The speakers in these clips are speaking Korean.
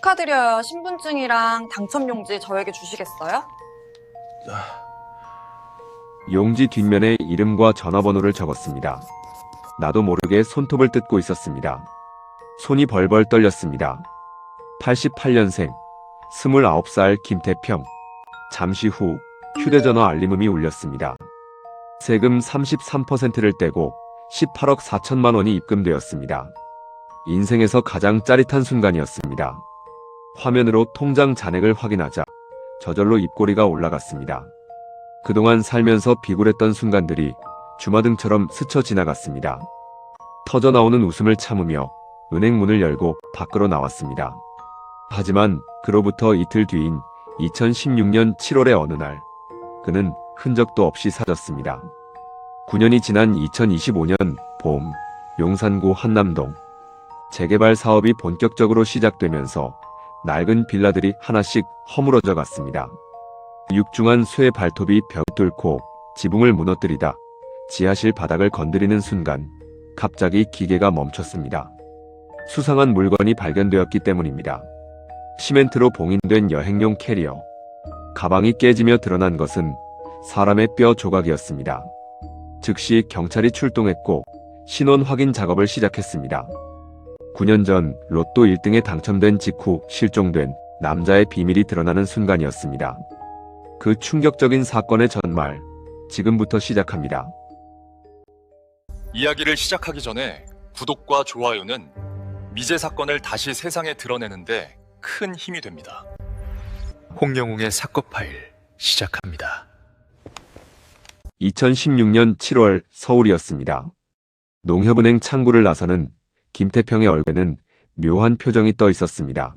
축하드려요. 신분증이랑 당첨용지 저에게 주시겠어요? 용지 뒷면에 이름과 전화번호를 적었습니다. 나도 모르게 손톱을 뜯고 있었습니다. 손이 벌벌 떨렸습니다. 88년생, 29살 김태평. 잠시 후 휴대전화 알림음이 울렸습니다. 세금 33%를 떼고 18억 4천만 원이 입금되었습니다. 인생에서 가장 짜릿한 순간이었습니다. 화면으로 통장 잔액을 확인하자 저절로 입꼬리가 올라갔습니다. 그동안 살면서 비굴했던 순간들이 주마등처럼 스쳐 지나갔습니다. 터져나오는 웃음을 참으며 은행 문을 열고 밖으로 나왔습니다. 하지만 그로부터 이틀 뒤인 2016년 7월의 어느 날, 그는 흔적도 없이 사라졌습니다. 9년이 지난 2025년 봄, 용산구 한남동. 재개발 사업이 본격적으로 시작되면서 낡은 빌라들이 하나씩 허물어져 갔습니다. 육중한 쇠 발톱이 벽을 뚫고 지붕을 무너뜨리다 지하실 바닥을 건드리는 순간 갑자기 기계가 멈췄습니다. 수상한 물건이 발견되었기 때문입니다. 시멘트로 봉인된 여행용 캐리어. 가방이 깨지며 드러난 것은 사람의 뼈 조각이었습니다. 즉시 경찰이 출동했고 신원 확인 작업을 시작했습니다. 9년 전 로또 1등에 당첨된 직후 실종된 남자의 비밀이 드러나는 순간이었습니다. 그 충격적인 사건의 전말, 지금부터 시작합니다. 이야기를 시작하기 전에 구독과 좋아요는 미제 사건을 다시 세상에 드러내는데 큰 힘이 됩니다. 홍영웅의 사건 파일 시작합니다. 2016년 7월 서울이었습니다. 농협은행 창구를 나서는 김태평의 얼굴에는 묘한 표정이 떠 있었습니다.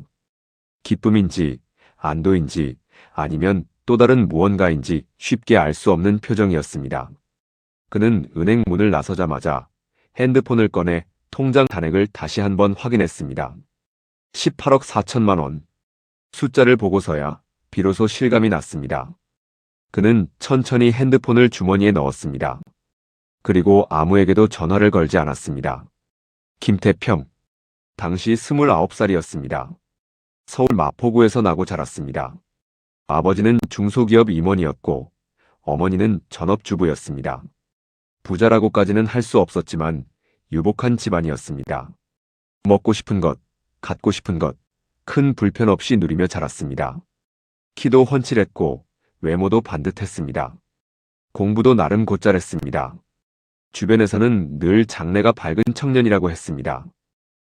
기쁨인지 안도인지 아니면 또 다른 무언가인지 쉽게 알 수 없는 표정이었습니다. 그는 은행 문을 나서자마자 핸드폰을 꺼내 통장 잔액을 다시 한번 확인했습니다. 18억 4천만 원. 숫자를 보고서야 비로소 실감이 났습니다. 그는 천천히 핸드폰을 주머니에 넣었습니다. 그리고 아무에게도 전화를 걸지 않았습니다. 김태평. 당시 29살이었습니다. 서울 마포구에서 나고 자랐습니다. 아버지는 중소기업 임원이었고 어머니는 전업주부였습니다. 부자라고까지는 할 수 없었지만 유복한 집안이었습니다. 먹고 싶은 것, 갖고 싶은 것, 큰 불편 없이 누리며 자랐습니다. 키도 훤칠했고 외모도 반듯했습니다. 공부도 나름 곧잘했습니다. 주변에서는 늘 장래가 밝은 청년이라고 했습니다.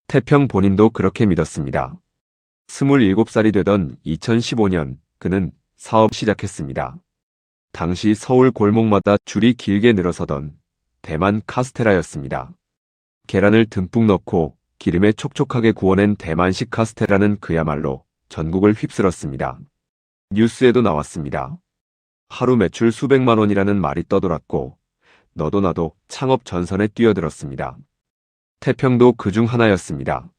태평 본인도 그렇게 믿었습니다. 27살이 되던 2015년 그는 사업 시작했습니다. 당시 서울 골목마다 줄이 길게 늘어서던 대만 카스테라였습니다. 계란을 듬뿍 넣고 기름에 촉촉하게 구워낸 대만식 카스테라는 그야말로 전국을 휩쓸었습니다. 뉴스에도 나왔습니다. 하루 매출 수백만 원이라는 말이 떠돌았고 너도 나도 창업 전선에 뛰어들었습니다. 태평도 그중 하나였습니다.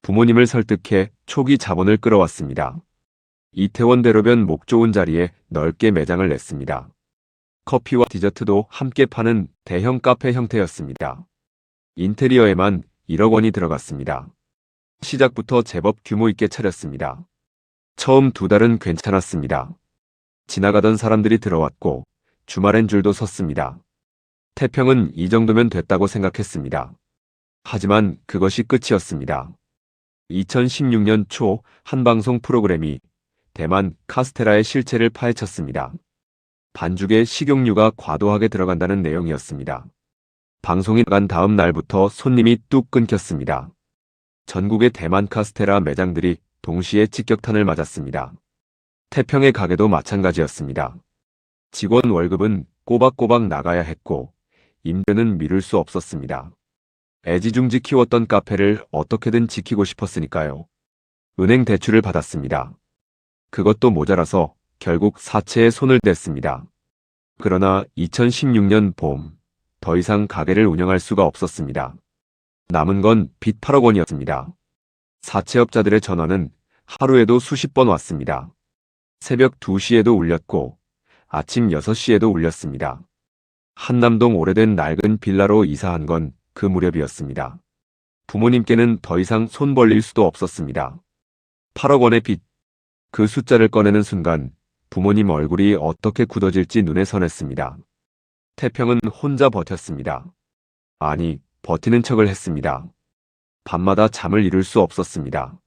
부모님을 설득해 초기 자본을 끌어왔습니다. 이태원 대로변 목 좋은 자리에 넓게 매장을 냈습니다. 커피와 디저트도 함께 파는 대형 카페 형태였습니다. 인테리어에만 1억 원이 들어갔습니다. 시작부터 제법 규모 있게 차렸습니다. 처음 2달은 괜찮았습니다. 지나가던 사람들이 들어왔고 주말엔 줄도 섰습니다. 태평은 이 정도면 됐다고 생각했습니다. 하지만 그것이 끝이었습니다. 2016년 초 한 방송 프로그램이 대만 카스테라의 실체를 파헤쳤습니다. 반죽에 식용유가 과도하게 들어간다는 내용이었습니다. 방송이 나간 다음 날부터 손님이 뚝 끊겼습니다. 전국의 대만 카스테라 매장들이 동시에 직격탄을 맞았습니다. 태평의 가게도 마찬가지였습니다. 직원 월급은 꼬박꼬박 나가야 했고 임대는 미룰 수 없었습니다. 애지중지 키웠던 카페를 어떻게든 지키고 싶었으니까요. 은행 대출을 받았습니다. 그것도 모자라서 결국 사채에 손을 댔습니다. 그러나 2016년 봄, 더 이상 가게를 운영할 수가 없었습니다. 남은 건 빚 8억 원이었습니다. 사채업자들의 전화는 하루에도 수십 번 왔습니다. 새벽 2시에도 울렸고 아침 6시에도 울렸습니다. 한남동 오래된 낡은 빌라로 이사한 건 그 무렵이었습니다. 부모님께는 더 이상 손 벌릴 수도 없었습니다. 8억 원의 빚. 그 숫자를 꺼내는 순간 부모님 얼굴이 어떻게 굳어질지 눈에 선했습니다. 태평은 혼자 버텼습니다. 아니, 버티는 척을 했습니다. 밤마다 잠을 이룰 수 없었습니다.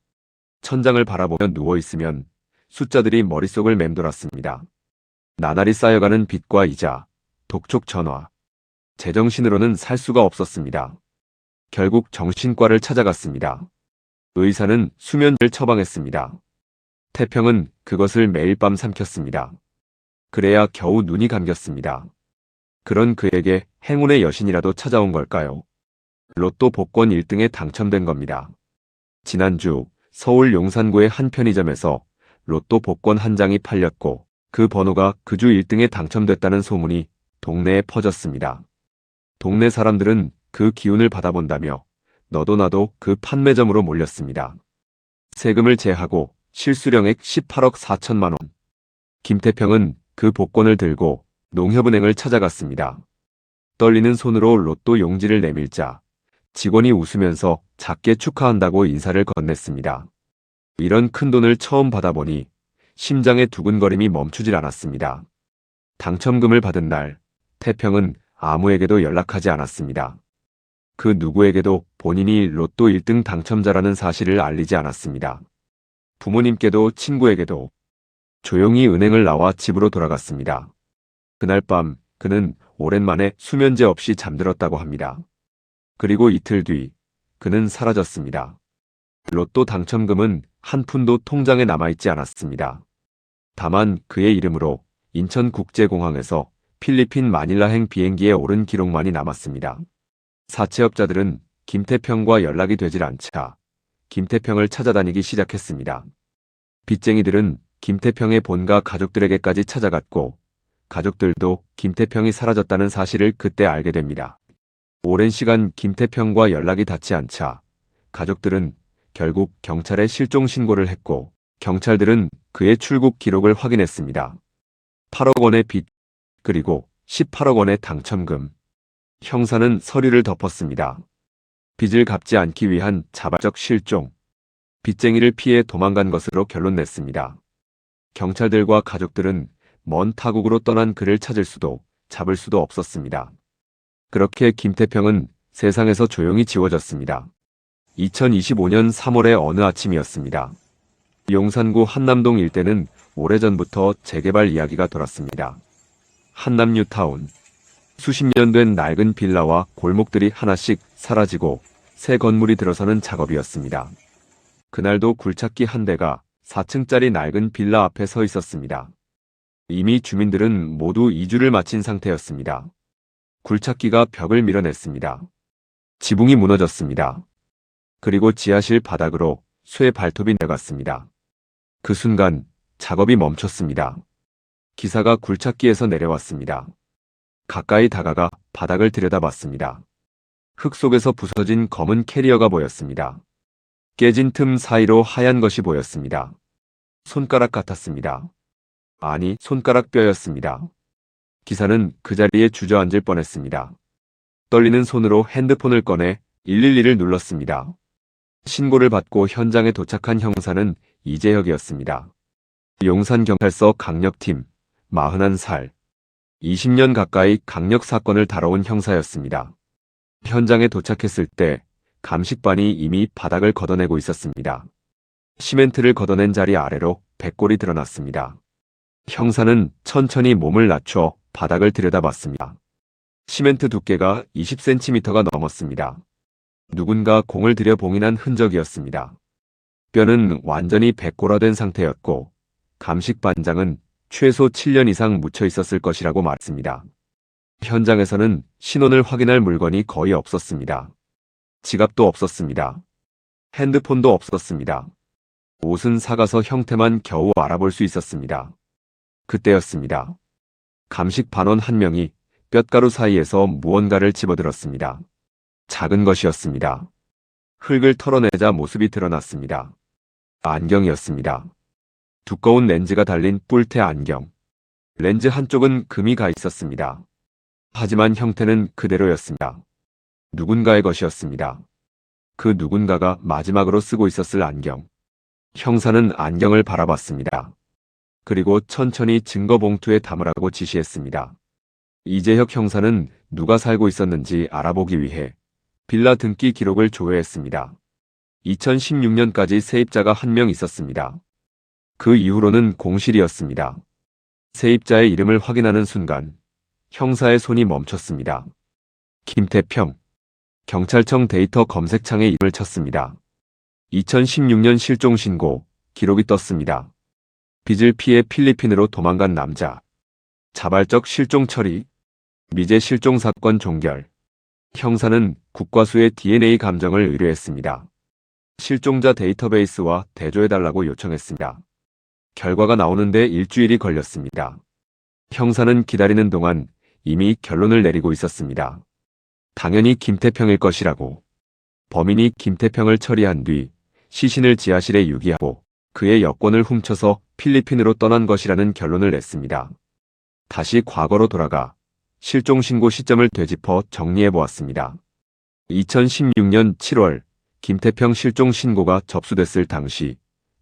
천장을 바라보며 누워있으면 숫자들이 머릿속을 맴돌았습니다. 나날이 쌓여가는 빚과 이자, 독촉 전화. 제정신으로는 살 수가 없었습니다. 결국 정신과를 찾아갔습니다. 의사는 수면제를 처방했습니다. 태평은 그것을 매일 밤 삼켰습니다. 그래야 겨우 눈이 감겼습니다. 그런 그에게 행운의 여신이라도 찾아온 걸까요? 로또 복권 1등에 당첨된 겁니다. 지난주 서울 용산구의 한 편의점에서 로또 복권 한 장이 팔렸고 그 번호가 그 주 1등에 당첨됐다는 소문이 동네에 퍼졌습니다. 동네 사람들은 그 기운을 받아본다며 너도 나도 그 판매점으로 몰렸습니다. 세금을 제하고 실수령액 18억 4천만 원. 김태평은 그 복권을 들고 농협은행을 찾아갔습니다. 떨리는 손으로 로또 용지를 내밀자 직원이 웃으면서 작게 축하한다고 인사를 건넸습니다. 이런 큰 돈을 처음 받아보니 심장의 두근거림이 멈추질 않았습니다. 당첨금을 받은 날, 태평은 아무에게도 연락하지 않았습니다. 그 누구에게도 본인이 로또 1등 당첨자라는 사실을 알리지 않았습니다. 부모님께도 친구에게도. 조용히 은행을 나와 집으로 돌아갔습니다. 그날 밤 그는 오랜만에 수면제 없이 잠들었다고 합니다. 그리고 이틀 뒤 그는 사라졌습니다. 로또 당첨금은 한 푼도 통장에 남아있지 않았습니다. 다만 그의 이름으로 인천국제공항에서 필리핀 마닐라행 비행기에 오른 기록만이 남았습니다. 사채업자들은 김태평과 연락이 되질 않자 김태평을 찾아다니기 시작했습니다. 빚쟁이들은 김태평의 본가 가족들에게까지 찾아갔고 가족들도 김태평이 사라졌다는 사실을 그때 알게 됩니다. 오랜 시간 김태평과 연락이 닿지 않자 가족들은 결국 경찰에 실종 신고를 했고 경찰들은 그의 출국 기록을 확인했습니다. 8억 원의 빚, 그리고 18억 원의 당첨금. 형사는 서류를 덮었습니다. 빚을 갚지 않기 위한 자발적 실종. 빚쟁이를 피해 도망간 것으로 결론 냈습니다. 경찰들과 가족들은 먼 타국으로 떠난 그를 찾을 수도 잡을 수도 없었습니다. 그렇게 김태평은 세상에서 조용히 지워졌습니다. 2025년 3월의 어느 아침이었습니다. 용산구 한남동 일대는 오래전부터 재개발 이야기가 돌았습니다. 한남 뉴타운. 수십 년 된 낡은 빌라와 골목들이 하나씩 사라지고 새 건물이 들어서는 작업이었습니다. 그날도 굴착기 한 대가 4층짜리 낡은 빌라 앞에 서 있었습니다. 이미 주민들은 모두 이주를 마친 상태였습니다. 굴착기가 벽을 밀어냈습니다. 지붕이 무너졌습니다. 그리고 지하실 바닥으로 쇠 발톱이 내려갔습니다. 그 순간 작업이 멈췄습니다. 기사가 굴착기에서 내려왔습니다. 가까이 다가가 바닥을 들여다봤습니다. 흙 속에서 부서진 검은 캐리어가 보였습니다. 깨진 틈 사이로 하얀 것이 보였습니다. 손가락 같았습니다. 아니, 손가락 뼈였습니다. 기사는 그 자리에 주저앉을 뻔했습니다. 떨리는 손으로 핸드폰을 꺼내 112를 눌렀습니다. 신고를 받고 현장에 도착한 형사는 이재혁이었습니다. 용산경찰서 강력팀, 41살. 20년 가까이 강력 사건을 다뤄온 형사였습니다. 현장에 도착했을 때 감식반이 이미 바닥을 걷어내고 있었습니다. 시멘트를 걷어낸 자리 아래로 백골이 드러났습니다. 형사는 천천히 몸을 낮춰 바닥을 들여다봤습니다. 시멘트 두께가 20cm가 넘었습니다. 누군가 공을 들여 봉인한 흔적이었습니다. 뼈는 완전히 백골화된 상태였고 감식반장은 최소 7년 이상 묻혀 있었을 것이라고 말했습니다. 현장에서는 신원을 확인할 물건이 거의 없었습니다. 지갑도 없었습니다. 핸드폰도 없었습니다. 옷은 사가서 형태만 겨우 알아볼 수 있었습니다. 그때였습니다. 감식 반원 한 명이 뼛가루 사이에서 무언가를 집어들었습니다. 작은 것이었습니다. 흙을 털어내자 모습이 드러났습니다. 안경이었습니다. 두꺼운 렌즈가 달린 뿔테 안경. 렌즈 한쪽은 금이 가 있었습니다. 하지만 형태는 그대로였습니다. 누군가의 것이었습니다. 그 누군가가 마지막으로 쓰고 있었을 안경. 형사는 안경을 바라봤습니다. 그리고 천천히 증거 봉투에 담으라고 지시했습니다. 이재혁 형사는 누가 살고 있었는지 알아보기 위해 빌라 등기 기록을 조회했습니다. 2016년까지 세입자가 한 명 있었습니다. 그 이후로는 공실이었습니다. 세입자의 이름을 확인하는 순간 형사의 손이 멈췄습니다. 김태평. 경찰청 데이터 검색창에 이름을 쳤습니다. 2016년 실종신고 기록이 떴습니다. 빚을 피해 필리핀으로 도망간 남자. 자발적 실종 처리. 미제 실종 사건 종결. 형사는 국과수의 DNA 감정을 의뢰했습니다. 실종자 데이터베이스와 대조해달라고 요청했습니다. 결과가 나오는데 일주일이 걸렸습니다. 형사는 기다리는 동안 이미 결론을 내리고 있었습니다. 당연히 김태평일 것이라고. 범인이 김태평을 처리한 뒤 시신을 지하실에 유기하고 그의 여권을 훔쳐서 필리핀으로 떠난 것이라는 결론을 냈습니다. 다시 과거로 돌아가 실종신고 시점을 되짚어 정리해보았습니다. 2016년 7월 김태평 실종신고가 접수됐을 당시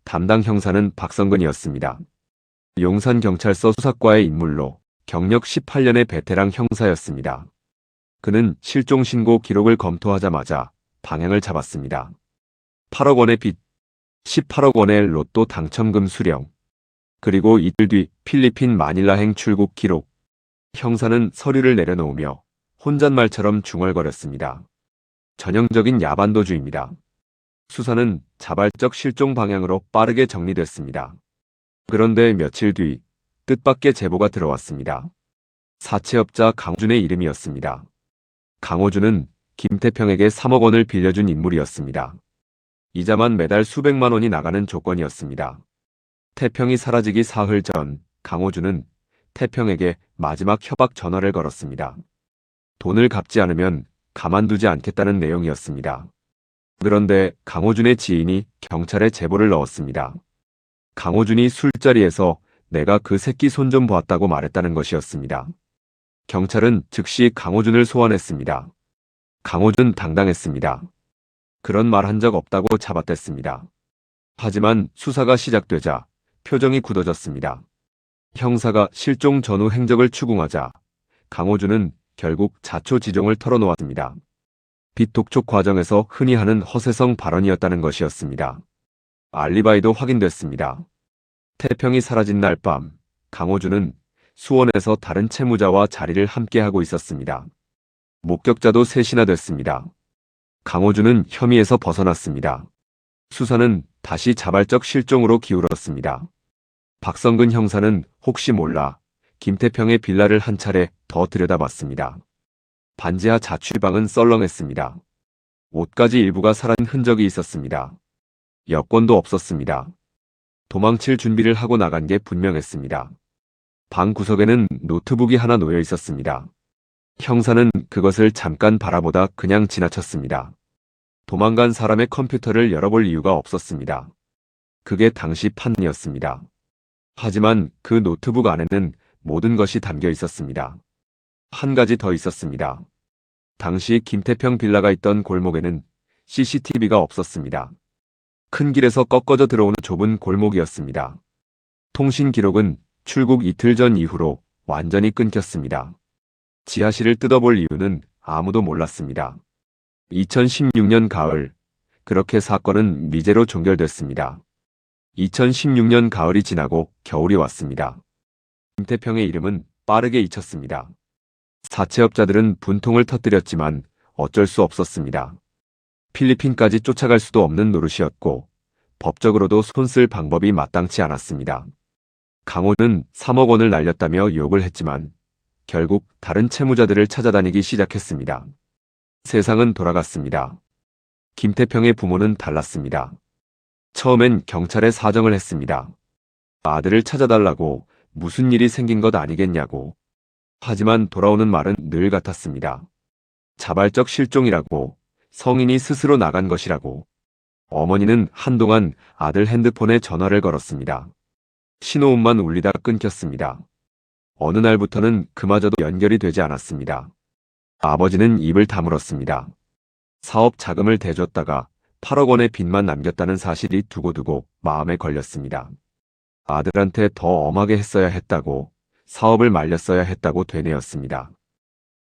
담당 형사는 박성근이었습니다. 용산경찰서 수사과의 인물로 경력 18년의 베테랑 형사였습니다. 그는 실종신고 기록을 검토하자마자 방향을 잡았습니다. 8억 원의 빚, 18억 원의 로또 당첨금 수령, 그리고 이틀 뒤 필리핀 마닐라행 출국 기록. 형사는 서류를 내려놓으며 혼잣말처럼 중얼거렸습니다. 전형적인 야반도주입니다. 수사는 자발적 실종 방향으로 빠르게 정리됐습니다. 그런데 며칠 뒤 뜻밖의 제보가 들어왔습니다. 사채업자 강호준의 이름이었습니다. 강호준은 김태평에게 3억 원을 빌려준 인물이었습니다. 이자만 매달 수백만 원이 나가는 조건이었습니다. 태평이 사라지기 사흘 전 강호준은 태평에게 마지막 협박 전화를 걸었습니다. 돈을 갚지 않으면 가만두지 않겠다는 내용이었습니다. 그런데 강호준의 지인이 경찰에 제보를 넣었습니다. 강호준이 술자리에서 내가 그 새끼 손 좀 보았다고 말했다는 것이었습니다. 경찰은 즉시 강호준을 소환했습니다. 강호준 당당했습니다. 그런 말 한 적 없다고 잡아댔습니다. 하지만 수사가 시작되자 표정이 굳어졌습니다. 형사가 실종 전후 행적을 추궁하자 강호준은 결국 자초지종을 털어놓았습니다. 빚 독촉 과정에서 흔히 하는 허세성 발언이었다는 것이었습니다. 알리바이도 확인됐습니다. 태평이 사라진 날 밤 강호준은 수원에서 다른 채무자와 자리를 함께하고 있었습니다. 목격자도 셋이나 됐습니다. 강호준은 혐의에서 벗어났습니다. 수사는 다시 자발적 실종으로 기울었습니다. 박성근 형사는 혹시 몰라 김태평의 빌라를 한 차례 더 들여다봤습니다. 반지하 자취방은 썰렁했습니다. 옷가지 일부가 사라진 흔적이 있었습니다. 여권도 없었습니다. 도망칠 준비를 하고 나간 게 분명했습니다. 방 구석에는 노트북이 하나 놓여 있었습니다. 형사는 그것을 잠깐 바라보다 그냥 지나쳤습니다. 도망간 사람의 컴퓨터를 열어볼 이유가 없었습니다. 그게 당시 판이었습니다. 하지만 그 노트북 안에는 모든 것이 담겨 있었습니다. 한 가지 더 있었습니다. 당시 김태평 빌라가 있던 골목에는 CCTV가 없었습니다. 큰 길에서 꺾어져 들어오는 좁은 골목이었습니다. 통신 기록은 출국 이틀 전 이후로 완전히 끊겼습니다. 지하실을 뜯어볼 이유는 아무도 몰랐습니다. 2016년 가을, 그렇게 사건은 미제로 종결됐습니다. 2016년 가을이 지나고 겨울이 왔습니다. 김태평의 이름은 빠르게 잊혔습니다. 사채업자들은 분통을 터뜨렸지만 어쩔 수 없었습니다. 필리핀까지 쫓아갈 수도 없는 노릇이었고 법적으로도 손쓸 방법이 마땅치 않았습니다. 강호는 3억 원을 날렸다며 욕을 했지만 결국 다른 채무자들을 찾아다니기 시작했습니다. 세상은 돌아갔습니다. 김태평의 부모는 달랐습니다. 처음엔 경찰에 사정을 했습니다. 아들을 찾아달라고, 무슨 일이 생긴 것 아니겠냐고. 하지만 돌아오는 말은 늘 같았습니다. 자발적 실종이라고, 성인이 스스로 나간 것이라고. 어머니는 한동안 아들 핸드폰에 전화를 걸었습니다. 신호음만 울리다 끊겼습니다. 어느 날부터는 그마저도 연결이 되지 않았습니다. 아버지는 입을 다물었습니다. 사업 자금을 대줬다가 8억 원의 빚만 남겼다는 사실이 두고두고 마음에 걸렸습니다. 아들한테 더 엄하게 했어야 했다고, 사업을 말렸어야 했다고 되뇌었습니다.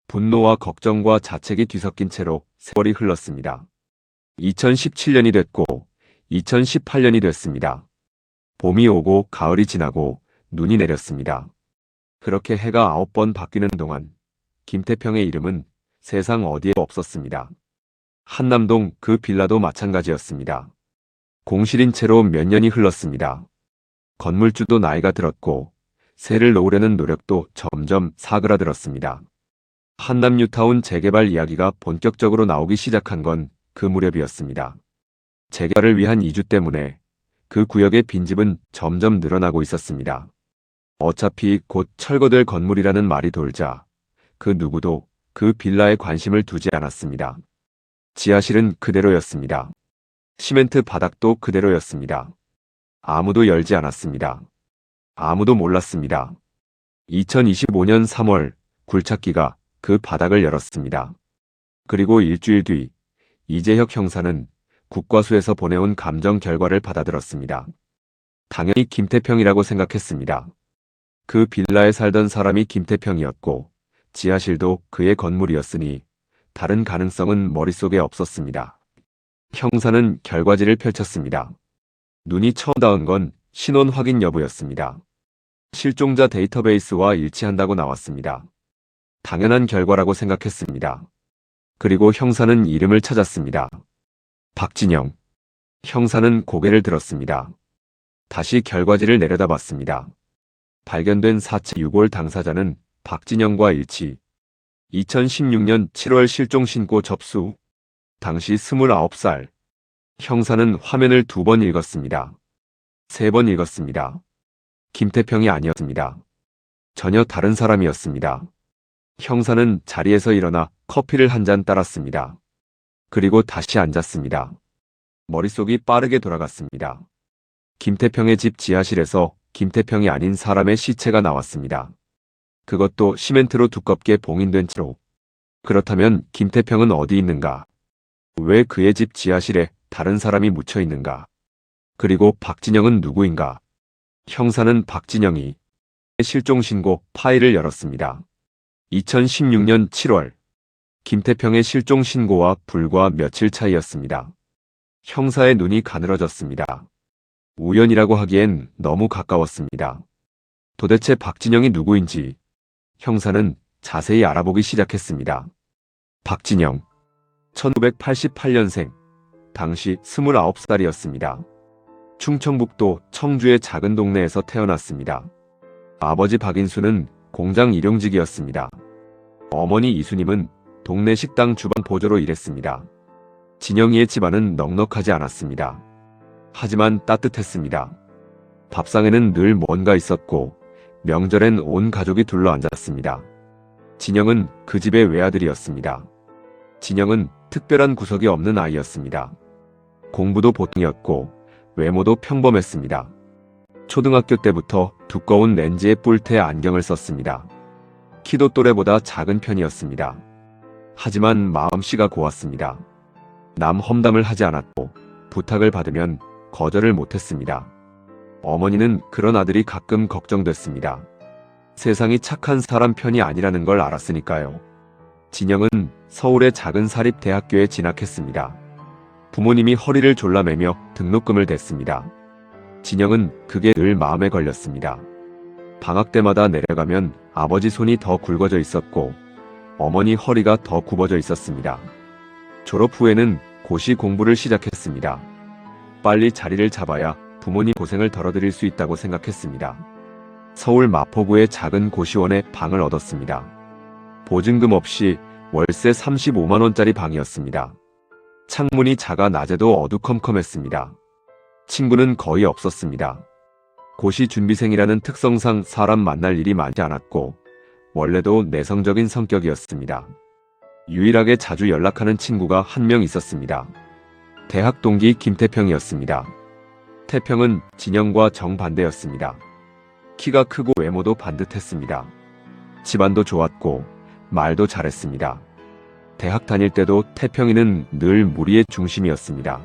분노와 걱정과 자책이 뒤섞인 채로 세월이 흘렀습니다. 2017년이 됐고 2018년이 됐습니다. 봄이 오고 가을이 지나고 눈이 내렸습니다. 그렇게 해가 9번 바뀌는 동안 김태평의 이름은 세상 어디에 없었습니다. 한남동 그 빌라도 마찬가지였습니다. 공실인 채로 몇 년이 흘렀습니다. 건물주도 나이가 들었고 세를 놓으려는 노력도 점점 사그라들었습니다. 한남 뉴타운 재개발 이야기가 본격적으로 나오기 시작한 건 그 무렵이었습니다. 재개발을 위한 이주 때문에 그 구역의 빈집은 점점 늘어나고 있었습니다. 어차피 곧 철거될 건물이라는 말이 돌자 그 누구도 그 빌라에 관심을 두지 않았습니다. 지하실은 그대로였습니다. 시멘트 바닥도 그대로였습니다. 아무도 열지 않았습니다. 아무도 몰랐습니다. 2025년 3월 굴착기가 그 바닥을 열었습니다. 그리고 일주일 뒤 이재혁 형사는 국과수에서 보내온 감정 결과를 받아들었습니다. 당연히 김태평이라고 생각했습니다. 그 빌라에 살던 사람이 김태평이었고 지하실도 그의 건물이었으니 다른 가능성은 머릿속에 없었습니다. 형사는 결과지를 펼쳤습니다. 눈이 처음 닿은 건 신원 확인 여부였습니다. 실종자 데이터베이스와 일치한다고 나왔습니다. 당연한 결과라고 생각했습니다. 그리고 형사는 이름을 찾았습니다. 박진영. 형사는 고개를 들었습니다. 다시 결과지를 내려다봤습니다. 발견된 사체 6월 당사자는 박진영과 일치. 2016년 7월 실종 신고 접수. 당시 29살. 형사는 화면을 2번 읽었습니다. 3번 읽었습니다. 김태평이 아니었습니다. 전혀 다른 사람이었습니다. 형사는 자리에서 일어나 커피를 한 잔 따랐습니다. 그리고 다시 앉았습니다. 머릿속이 빠르게 돌아갔습니다. 김태평의 집 지하실에서 김태평이 아닌 사람의 시체가 나왔습니다. 그것도 시멘트로 두껍게 봉인된 채로. 그렇다면 김태평은 어디 있는가? 왜 그의 집 지하실에 다른 사람이 묻혀 있는가? 그리고 박진영은 누구인가? 형사는 박진영이 실종신고 파일을 열었습니다. 2016년 7월 김태평의 실종신고와 불과 며칠 차이였습니다. 형사의 눈이 가늘어졌습니다. 우연이라고 하기엔 너무 가까웠습니다. 도대체 박진영이 누구인지 형사는 자세히 알아보기 시작했습니다. 박진영, 1988년생, 당시 29살이었습니다. 충청북도 청주의 작은 동네에서 태어났습니다. 아버지 박인수는 공장 일용직이었습니다. 어머니 이수님은 동네 식당 주방 보조로 일했습니다. 진영이의 집안은 넉넉하지 않았습니다. 하지만 따뜻했습니다. 밥상에는 늘 뭔가 있었고 명절엔 온 가족이 둘러앉았습니다. 진영은 그 집의 외아들이었습니다. 진영은 특별한 구석이 없는 아이였습니다. 공부도 보통이었고 외모도 평범했습니다. 초등학교 때부터 두꺼운 렌즈에 뿔테 안경을 썼습니다. 키도 또래보다 작은 편이었습니다. 하지만 마음씨가 고왔습니다. 남 험담을 하지 않았고 부탁을 받으면 거절을 못했습니다. 어머니는 그런 아들이 가끔 걱정됐습니다. 세상이 착한 사람 편이 아니라는 걸 알았으니까요. 진영은 서울의 작은 사립대학교에 진학했습니다. 부모님이 허리를 졸라매며 등록금을 댔습니다. 진영은 그게 늘 마음에 걸렸습니다. 방학 때마다 내려가면 아버지 손이 더 굵어져 있었고 어머니 허리가 더 굽어져 있었습니다. 졸업 후에는 고시 공부를 시작했습니다. 빨리 자리를 잡아야 부모님 고생을 덜어드릴 수 있다고 생각했습니다. 서울 마포구의 작은 고시원에 방을 얻었습니다. 보증금 없이 월세 35만 원짜리 방이었습니다. 창문이 작아 낮에도 어두컴컴했습니다. 친구는 거의 없었습니다. 고시 준비생이라는 특성상 사람 만날 일이 많지 않았고 원래도 내성적인 성격이었습니다. 유일하게 자주 연락하는 친구가 한 명 있었습니다. 대학 동기 김태평이었습니다. 태평은 진영과 정반대였습니다. 키가 크고 외모도 반듯했습니다. 집안도 좋았고 말도 잘했습니다. 대학 다닐 때도 태평이는 늘 무리의 중심이었습니다.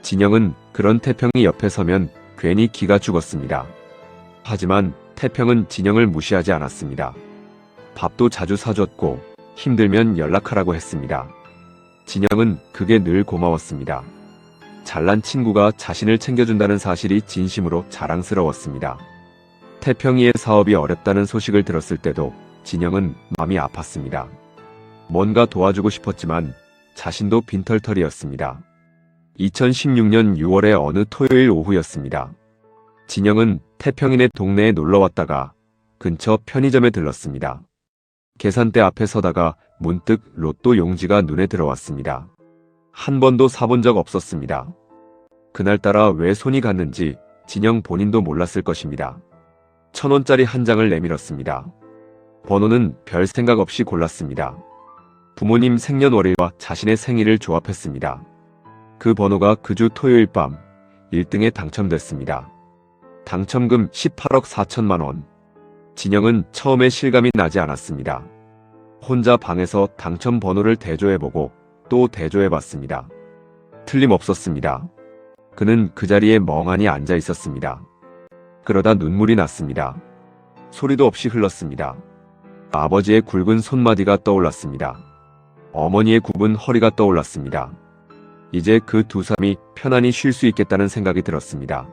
진영은 그런 태평이 옆에 서면 괜히 기가 죽었습니다. 하지만 태평은 진영을 무시하지 않았습니다. 밥도 자주 사줬고 힘들면 연락하라고 했습니다. 진영은 그게 늘 고마웠습니다. 잘난 친구가 자신을 챙겨준다는 사실이 진심으로 자랑스러웠습니다. 태평이의 사업이 어렵다는 소식을 들었을 때도 진영은 마음이 아팠습니다. 뭔가 도와주고 싶었지만 자신도 빈털터리였습니다. 2016년 6월의 어느 토요일 오후였습니다. 진영은 태평이네 동네에 놀러 왔다가 근처 편의점에 들렀습니다. 계산대 앞에 서다가 문득 로또 용지가 눈에 들어왔습니다. 한 번도 사본 적 없었습니다. 그날따라 왜 손이 갔는지 진영 본인도 몰랐을 것입니다. 1,000원짜리 한 장을 내밀었습니다. 번호는 별 생각 없이 골랐습니다. 부모님 생년월일과 자신의 생일을 조합했습니다. 그 번호가 그 주 토요일 밤 1등에 당첨됐습니다. 당첨금 18억 4천만 원. 진영은 처음에 실감이 나지 않았습니다. 혼자 방에서 당첨 번호를 대조해보고 또 대조해봤습니다. 틀림없었습니다. 그는 그 자리에 멍하니 앉아 있었습니다. 그러다 눈물이 났습니다. 소리도 없이 흘렀습니다. 아버지의 굵은 손마디가 떠올랐습니다. 어머니의 굽은 허리가 떠올랐습니다. 이제 그 두 사람이 편안히 쉴 수 있겠다는 생각이 들었습니다.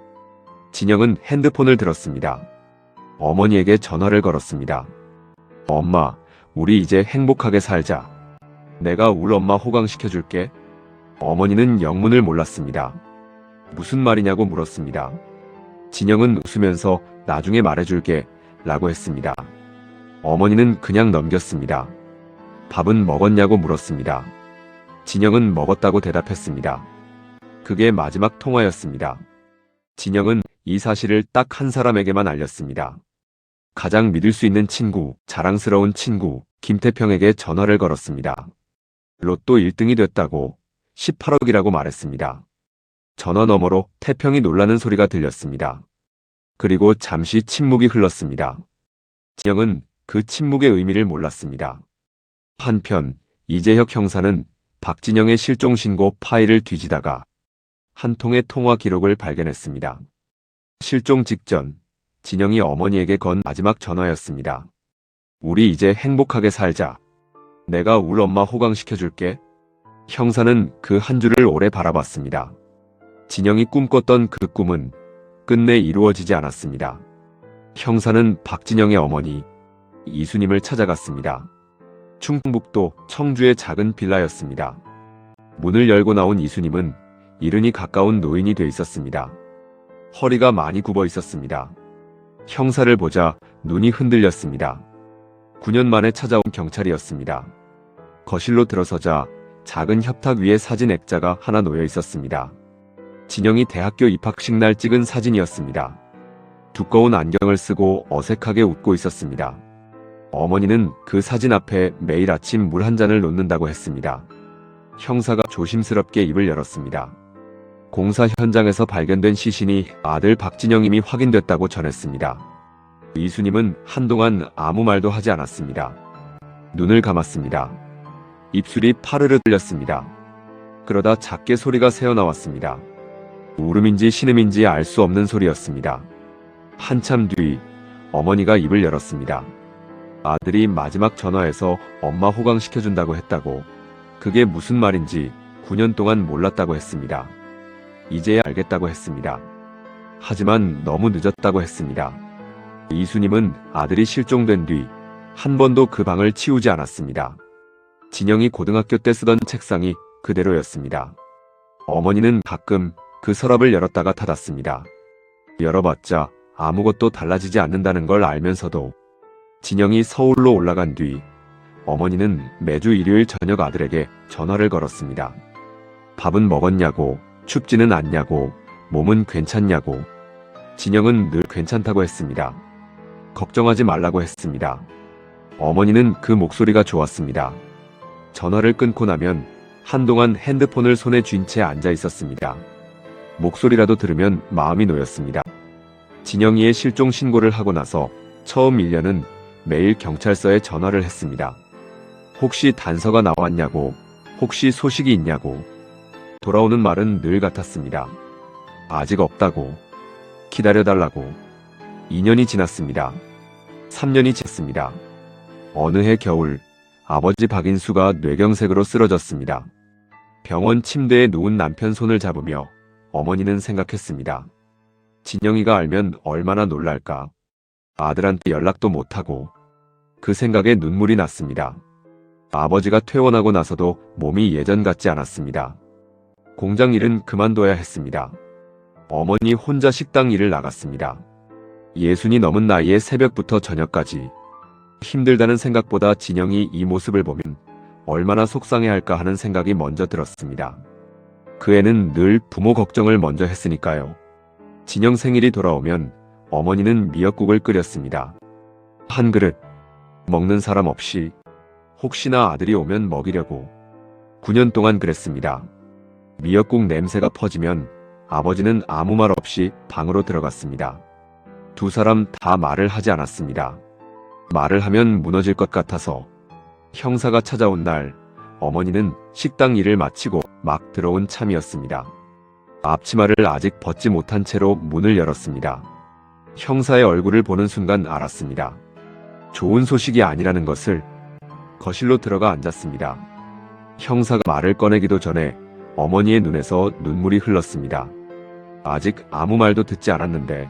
진영은 핸드폰을 들었습니다. 어머니에게 전화를 걸었습니다. 엄마, 우리 이제 행복하게 살자. 내가 울 엄마 호강시켜줄게. 어머니는 영문을 몰랐습니다. 무슨 말이냐고 물었습니다. 진영은 웃으면서 나중에 말해줄게 라고 했습니다. 어머니는 그냥 넘겼습니다. 밥은 먹었냐고 물었습니다. 진영은 먹었다고 대답했습니다. 그게 마지막 통화였습니다. 진영은 이 사실을 딱 한 사람에게만 알렸습니다. 가장 믿을 수 있는 친구, 자랑스러운 친구, 김태평에게 전화를 걸었습니다. 로또 1등이 됐다고 18억이라고 말했습니다. 전화 너머로 태평이 놀라는 소리가 들렸습니다. 그리고 잠시 침묵이 흘렀습니다. 진영은 그 침묵의 의미를 몰랐습니다. 한편 이재혁 형사는 박진영의 실종신고 파일을 뒤지다가 한 통의 통화 기록을 발견했습니다. 실종 직전 진영이 어머니에게 건 마지막 전화였습니다. 우리 이제 행복하게 살자. 내가 울 엄마 호강시켜줄게. 형사는 그 한 줄을 오래 바라봤습니다. 진영이 꿈꿨던 그 꿈은 끝내 이루어지지 않았습니다. 형사는 박진영의 어머니 이수님을 찾아갔습니다. 충북도 청주의 작은 빌라였습니다. 문을 열고 나온 이수님은 이른이 가까운 노인이 돼 있었습니다. 허리가 많이 굽어 있었습니다. 형사를 보자 눈이 흔들렸습니다. 9년 만에 찾아온 경찰이었습니다. 거실로 들어서자 작은 협탁 위에 사진 액자가 하나 놓여 있었습니다. 진영이 대학교 입학식 날 찍은 사진이었습니다. 두꺼운 안경을 쓰고 어색하게 웃고 있었습니다. 어머니는 그 사진 앞에 매일 아침 물 한 잔을 놓는다고 했습니다. 형사가 조심스럽게 입을 열었습니다. 공사 현장에서 발견된 시신이 아들 박진영임이 확인됐다고 전했습니다. 이수님은 한동안 아무 말도 하지 않았습니다. 눈을 감았습니다. 입술이 파르르 들렸습니다. 그러다 작게 소리가 새어나왔습니다. 울음인지 신음인지 알 수 없는 소리였습니다. 한참 뒤 어머니가 입을 열었습니다. 아들이 마지막 전화에서 엄마 호강시켜준다고 했다고, 그게 무슨 말인지 9년 동안 몰랐다고 했습니다. 이제야 알겠다고 했습니다. 하지만 너무 늦었다고 했습니다. 이수님은 아들이 실종된 뒤 한 번도 그 방을 치우지 않았습니다. 진영이 고등학교 때 쓰던 책상이 그대로였습니다. 어머니는 가끔 그 서랍을 열었다가 닫았습니다. 열어봤자 아무것도 달라지지 않는다는 걸 알면서도 진영이 서울로 올라간 뒤 어머니는 매주 일요일 저녁 아들에게 전화를 걸었습니다. 밥은 먹었냐고, 춥지는 않냐고, 몸은 괜찮냐고. 진영은 늘 괜찮다고 했습니다. 걱정하지 말라고 했습니다. 어머니는 그 목소리가 좋았습니다. 전화를 끊고 나면 한동안 핸드폰을 손에 쥔 채 앉아 있었습니다. 목소리라도 들으면 마음이 놓였습니다. 진영이의 실종 신고를 하고 나서 처음 1년은 매일 경찰서에 전화를 했습니다. 혹시 단서가 나왔냐고, 혹시 소식이 있냐고. 돌아오는 말은 늘 같았습니다. 아직 없다고. 기다려달라고. 2년이 지났습니다. 3년이 지났습니다. 어느 해 겨울, 아버지 박인수가 뇌경색으로 쓰러졌습니다. 병원 침대에 누운 남편 손을 잡으며 어머니는 생각했습니다. 진영이가 알면 얼마나 놀랄까. 아들한테 연락도 못하고. 그 생각에 눈물이 났습니다. 아버지가 퇴원하고 나서도 몸이 예전 같지 않았습니다. 공장 일은 그만둬야 했습니다. 어머니 혼자 식당 일을 나갔습니다. 60이 넘은 나이에 새벽부터 저녁까지. 힘들다는 생각보다 진영이 이 모습을 보면 얼마나 속상해할까 하는 생각이 먼저 들었습니다. 그 애는 늘 부모 걱정을 먼저 했으니까요. 진영 생일이 돌아오면 어머니는 미역국을 끓였습니다. 한 그릇. 먹는 사람 없이. 혹시나 아들이 오면 먹이려고. 9년 동안 그랬습니다. 미역국 냄새가 퍼지면 아버지는 아무 말 없이 방으로 들어갔습니다. 두 사람 다 말을 하지 않았습니다. 말을 하면 무너질 것 같아서. 형사가 찾아온 날, 어머니는 식당 일을 마치고 막 들어온 참이었습니다. 앞치마를 아직 벗지 못한 채로 문을 열었습니다. 형사의 얼굴을 보는 순간 알았습니다. 좋은 소식이 아니라는 것을. 거실로 들어가 앉았습니다. 형사가 말을 꺼내기도 전에 어머니의 눈에서 눈물이 흘렀습니다. 아직 아무 말도 듣지 않았는데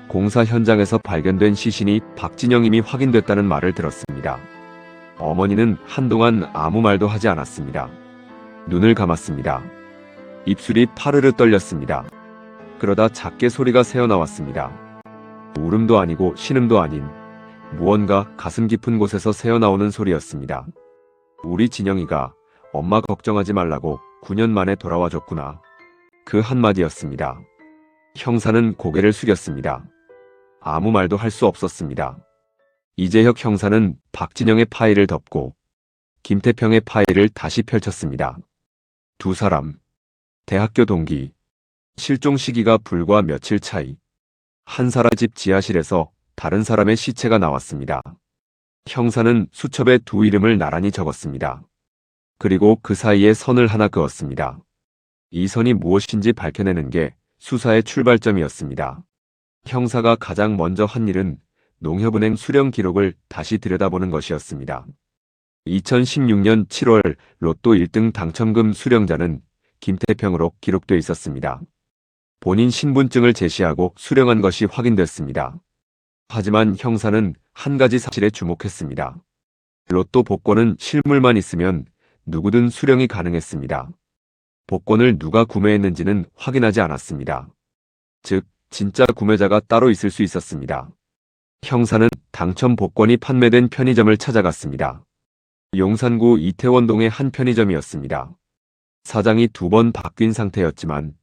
공사 현장에서 발견된 시신이 박진영임이 확인됐다는 말을 들었습니다. 어머니는 한동안 아무 말도 하지 않았습니다. 눈을 감았습니다. 입술이 파르르 떨렸습니다. 그러다 작게 소리가 새어나왔습니다. 울음도 아니고 신음도 아닌 무언가 가슴 깊은 곳에서 새어나오는 소리였습니다. 우리 진영이가 엄마 걱정하지 말라고 9년 만에 돌아와줬구나. 그 한마디였습니다. 형사는 고개를 숙였습니다. 아무 말도 할 수 없었습니다. 이재혁 형사는 박진영의 파일을 덮고 김태평의 파일을 다시 펼쳤습니다. 두 사람, 대학교 동기, 실종 시기가 불과 며칠 차이. 한 사람 집 지하실에서 다른 사람의 시체가 나왔습니다. 형사는 수첩에 두 이름을 나란히 적었습니다. 그리고 그 사이에 선을 하나 그었습니다. 이 선이 무엇인지 밝혀내는 게 수사의 출발점이었습니다. 형사가 가장 먼저 한 일은 농협은행 수령 기록을 다시 들여다보는 것이었습니다. 2016년 7월 로또 1등 당첨금 수령자는 김태평으로 기록돼 있었습니다. 본인 신분증을 제시하고 수령한 것이 확인됐습니다. 하지만 형사는 한 가지 사실에 주목했습니다. 로또 복권은 실물만 있으면 누구든 수령이 가능했습니다. 복권을 누가 구매했는지는 확인하지 않았습니다. 즉, 진짜 구매자가 따로 있을 수 있었습니다. 형사는 당첨 복권이 판매된 편의점을 찾아갔습니다. 용산구 이태원동의 한 편의점이었습니다. 사장이 2번 바뀐 상태였지만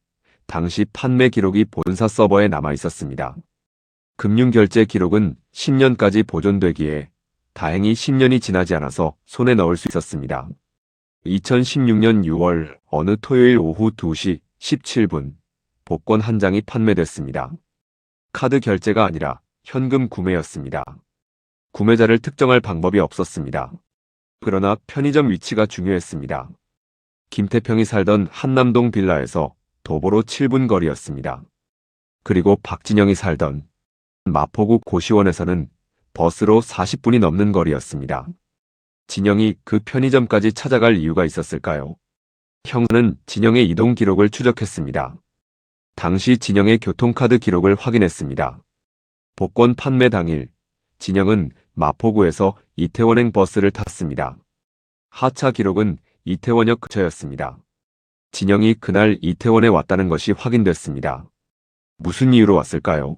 당시 판매 기록이 본사 서버에 남아 있었습니다. 금융결제 기록은 10년까지 보존되기에 다행히 10년이 지나지 않아서 손에 넣을 수 있었습니다. 2016년 6월 어느 토요일 오후 2시 17분 복권 한 장이 판매됐습니다. 카드 결제가 아니라 현금 구매였습니다. 구매자를 특정할 방법이 없었습니다. 그러나 편의점 위치가 중요했습니다. 김태평이 살던 한남동 빌라에서 도보로 7분 거리였습니다. 그리고 박진영이 살던 마포구 고시원에서는 버스로 40분이 넘는 거리였습니다. 진영이 그 편의점까지 찾아갈 이유가 있었을까요? 형사는 진영의 이동 기록을 추적했습니다. 당시 진영의 교통카드 기록을 확인했습니다. 복권 판매 당일, 진영은 마포구에서 이태원행 버스를 탔습니다. 하차 기록은 이태원역 근처였습니다. 진영이 그날 이태원에 왔다는 것이 확인됐습니다. 무슨 이유로 왔을까요?